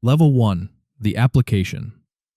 Level 1. The application.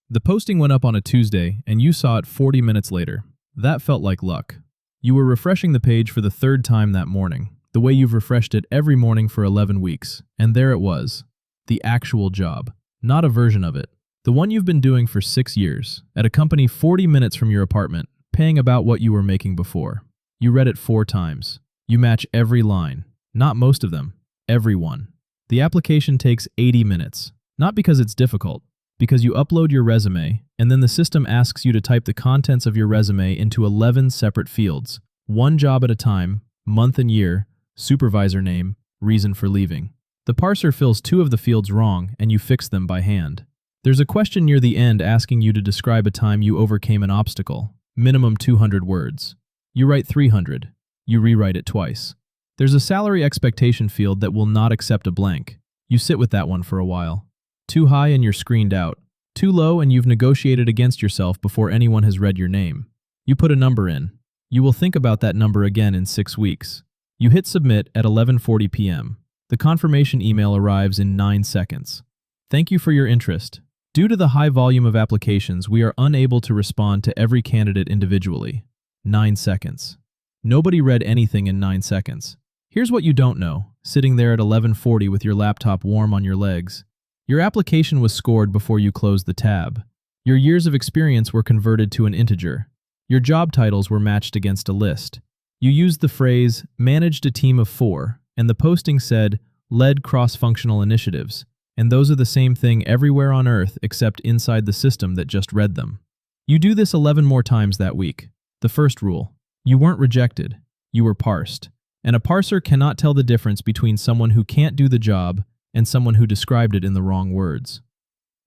The posting went up on a Tuesday, and you saw it 40 minutes later. That felt like luck. You were refreshing the page for the third time that morning, the way you've refreshed it every morning for 11 weeks, and there it was. The actual job. Not a version of it. The one you've been doing for 6 years, at a company 40 minutes from your apartment, paying about what you were making before. You read it 4 times. You match every line. Not most of them. Every one. The application takes 80 minutes. Not because it's difficult, because you upload your resume, and then the system asks you to type the contents of your resume into 11 separate fields. One job at a time, month and year, supervisor name, reason for leaving. The parser fills 2 of the fields wrong, and you fix them by hand. There's a question near the end asking you to describe a time you overcame an obstacle. Minimum 200 words. You write 300. You rewrite it twice. There's a salary expectation field that will not accept a blank. You sit with that one for a while. Too high and you're screened out. Too low and you've negotiated against yourself before anyone has read your name. You put a number in. You will think about that number again in 6 weeks. You hit submit at 11:40 p.m. The confirmation email arrives in 9 seconds. Thank you for your interest. Due to the high volume of applications, we are unable to respond to every candidate individually. 9 seconds. Nobody read anything in 9 seconds. Here's what you don't know, sitting there at 11:40 with your laptop warm on your legs. Your application was scored before you closed the tab. Your years of experience were converted to an integer. Your job titles were matched against a list. You used the phrase, managed a team of 4, and the posting said, led cross-functional initiatives. And those are the same thing everywhere on Earth except inside the system that just read them. You do this 11 more times that week. The first rule. You weren't rejected. You were parsed. And a parser cannot tell the difference between someone who can't do the job and someone who described it in the wrong words.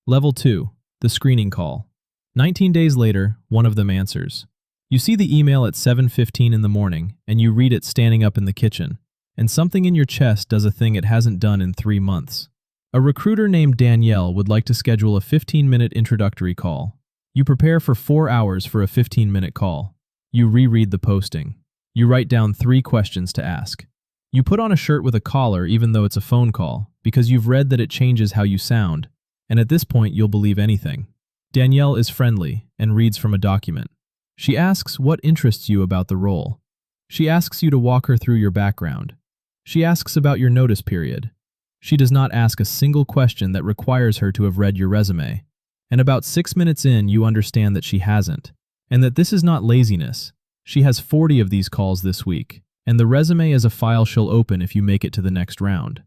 Level 2. The screening call. 19 days later, one of them answers. You see the email at 7:15 in the morning, and you read it standing up in the kitchen, and something in your chest does a thing it hasn't done in 3 months. A recruiter named Danielle would like to schedule a 15-minute introductory call. You prepare for 4 hours for a 15-minute call. You reread the posting. You write down 3 questions to ask. You put on a shirt with a collar even though it's a phone call, because you've read that it changes how you sound, and at this point you'll believe anything. Danielle is friendly and reads from a document. She asks what interests you about the role. She asks you to walk her through your background. She asks about your notice period. She does not ask a single question that requires her to have read your resume. And about 6 minutes in, you understand that she hasn't, and that this is not laziness. She has 40 of these calls this week, and the resume is a file she'll open if you make it to the next round.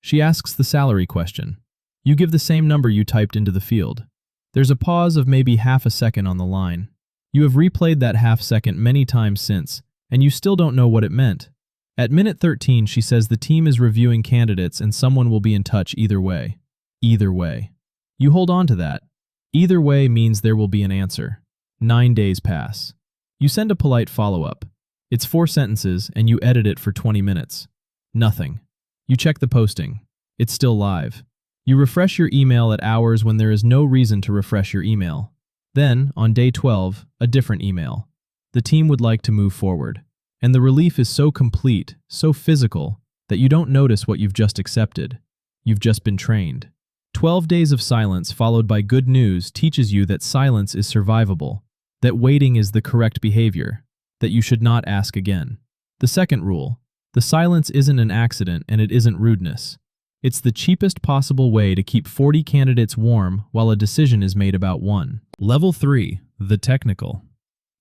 She asks the salary question. You give the same number you typed into the field. There's a pause of maybe half a second on the line. You have replayed that half second many times since, and you still don't know what it meant. At minute 13, she says the team is reviewing candidates and someone will be in touch either way. Either way. You hold on to that. Either way means there will be an answer. 9 days pass. You send a polite follow-up. It's 4 sentences and you edit it for 20 minutes. Nothing. You check the posting. It's still live. You refresh your email at hours when there is no reason to refresh your email. Then, on day 12, a different email. The team would like to move forward. And the relief is so complete, so physical, that you don't notice what you've just accepted. You've just been trained. 12 days of silence followed by good news teaches you that silence is survivable, that waiting is the correct behavior, that you should not ask again. The second rule. The silence isn't an accident and it isn't rudeness. It's the cheapest possible way to keep 40 candidates warm while a decision is made about one. Level 3. The technical.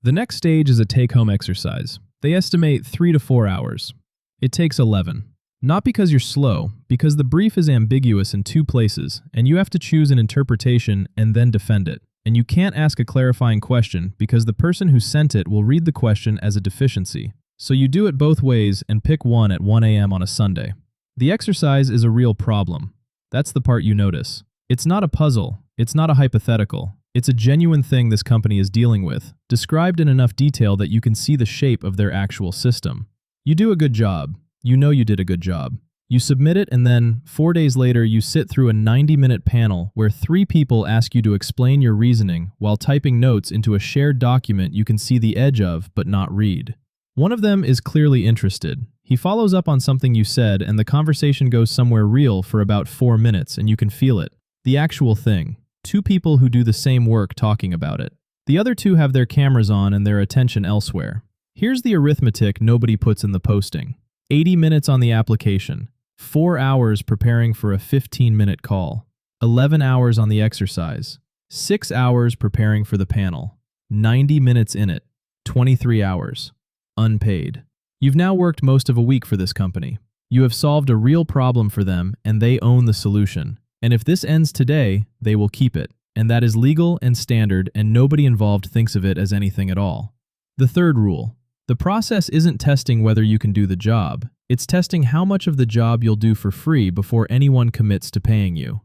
The next stage is a take-home exercise. They estimate 3 to 4 hours. It takes 11. Not because you're slow, because the brief is ambiguous in 2 places, and you have to choose an interpretation and then defend it. And you can't ask a clarifying question because the person who sent it will read the question as a deficiency. So you do it both ways and pick one at 1 a.m. on a Sunday. The exercise is a real problem. That's the part you notice. It's not a puzzle. It's not a hypothetical. It's a genuine thing this company is dealing with, described in enough detail that you can see the shape of their actual system. You do a good job. You know you did a good job. You submit it and then, 4 days later, you sit through a 90-minute panel where 3 people ask you to explain your reasoning while typing notes into a shared document you can see the edge of but not read. One of them is clearly interested. He follows up on something you said and the conversation goes somewhere real for about 4 minutes and you can feel it. The actual thing. Two people who do the same work talking about it. The other two have their cameras on and their attention elsewhere. Here's the arithmetic nobody puts in the posting. 80 minutes on the application. 4 hours preparing for a 15-minute call. 11 hours on the exercise. 6 hours preparing for the panel. 90 minutes in it. 23 hours. Unpaid. You've now worked most of a week for this company. You have solved a real problem for them and they own the solution. And if this ends today, they will keep it. And that is legal and standard and nobody involved thinks of it as anything at all. The third rule. The process isn't testing whether you can do the job. It's testing how much of the job you'll do for free before anyone commits to paying you.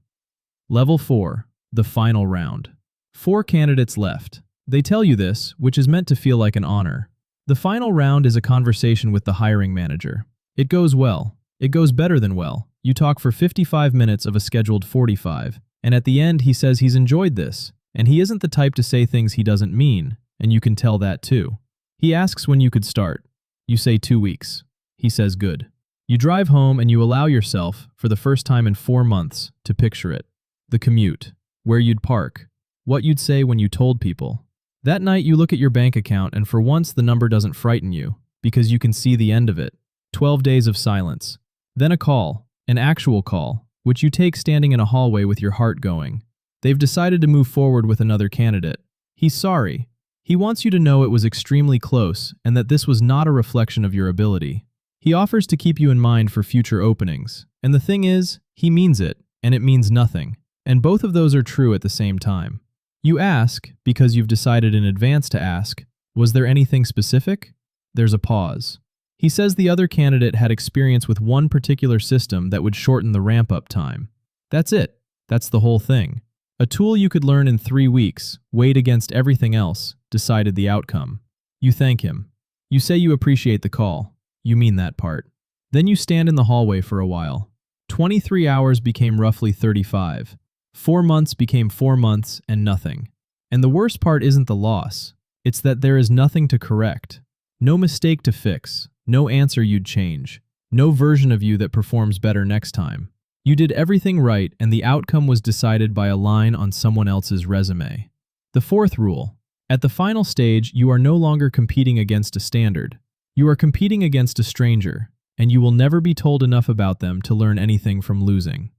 Level 4. The final round. 4 candidates left. They tell you this, which is meant to feel like an honor. The final round is a conversation with the hiring manager. It goes well. It goes better than well. You talk for 55 minutes of a scheduled 45, and at the end he says he's enjoyed this, and he isn't the type to say things he doesn't mean, and you can tell that too. He asks when you could start. You say 2 weeks. He says good. You drive home and you allow yourself, for the first time in 4 months, to picture it. The commute. Where you'd park. What you'd say when you told people. That night you look at your bank account and for once the number doesn't frighten you, because you can see the end of it. 12 days of silence. Then a call. An actual call, which you take standing in a hallway with your heart going. They've decided to move forward with another candidate. He's sorry. He wants you to know it was extremely close and that this was not a reflection of your ability. He offers to keep you in mind for future openings. And the thing is, he means it, and it means nothing. And both of those are true at the same time. You ask, because you've decided in advance to ask, was there anything specific? There's a pause. He says the other candidate had experience with one particular system that would shorten the ramp-up time. That's it. That's the whole thing. A tool you could learn in 3 weeks, weighed against everything else, decided the outcome. You thank him. You say you appreciate the call. You mean that part. Then you stand in the hallway for a while. 23 hours became roughly 35. 4 months became 4 months and nothing. And the worst part isn't the loss. It's that there is nothing to correct. No mistake to fix. No answer you'd change. No version of you that performs better next time. You did everything right and the outcome was decided by a line on someone else's resume. The fourth rule. At the final stage, you are no longer competing against a standard. You are competing against a stranger, and you will never be told enough about them to learn anything from losing.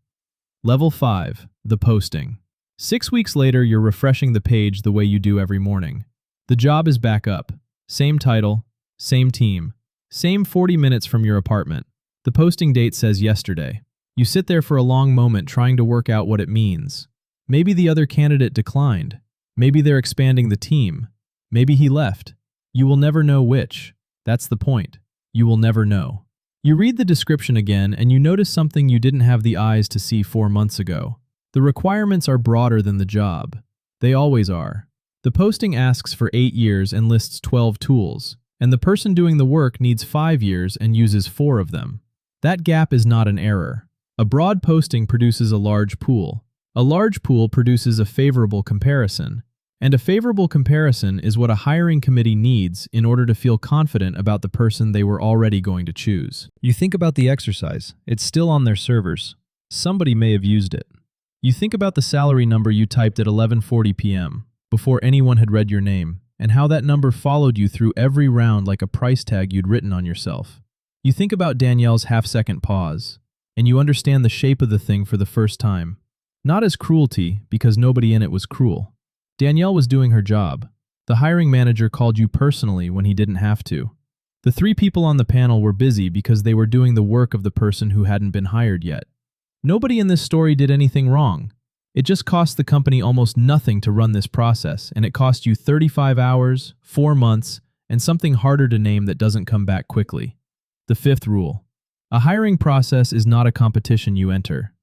Level 5. The posting. 6 weeks later, you're refreshing the page the way you do every morning. The job is back up. Same title, same team. Same 40 minutes from your apartment. The posting date says yesterday. You sit there for a long moment trying to work out what it means. Maybe the other candidate declined. Maybe they're expanding the team. Maybe he left. You will never know which. That's the point. You will never know. You read the description again and you notice something you didn't have the eyes to see 4 months ago. The requirements are broader than the job. They always are. The posting asks for 8 years and lists 12 tools. And the person doing the work needs 5 years and uses 4 of them. That gap is not an error. A broad posting produces a large pool. A large pool produces a favorable comparison. And a favorable comparison is what a hiring committee needs in order to feel confident about the person they were already going to choose. You think about the exercise. It's still on their servers. Somebody may have used it. You think about the salary number you typed at 11:40 p.m. before anyone had read your name, and how that number followed you through every round like a price tag you'd written on yourself. You think about Danielle's half-second pause, and you understand the shape of the thing for the first time. Not as cruelty, because nobody in it was cruel. Danielle was doing her job. The hiring manager called you personally when he didn't have to. The 3 people on the panel were busy because they were doing the work of the person who hadn't been hired yet. Nobody in this story did anything wrong. It just cost the company almost nothing to run this process, and it cost you 35 hours, 4 months, and something harder to name that doesn't come back quickly. The 5th rule. A hiring process is not a competition you enter.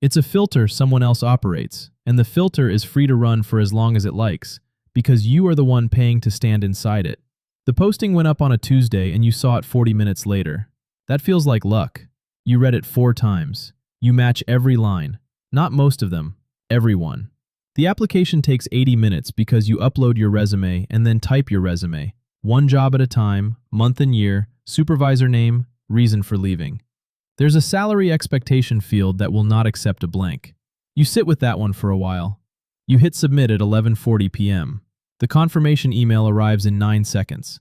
It's a filter someone else operates, and the filter is free to run for as long as it likes, because you are the one paying to stand inside it. The posting went up on a Tuesday and you saw it 40 minutes later. That feels like luck. You read it 4 times. You match every line. Not most of them. Everyone. The application takes 80 minutes because you upload your resume and then type your resume. 1 job at a time, month and year, supervisor name, reason for leaving. There's a salary expectation field that will not accept a blank. You sit with that one for a while. You hit submit at 11:40 p.m. The confirmation email arrives in 9 seconds.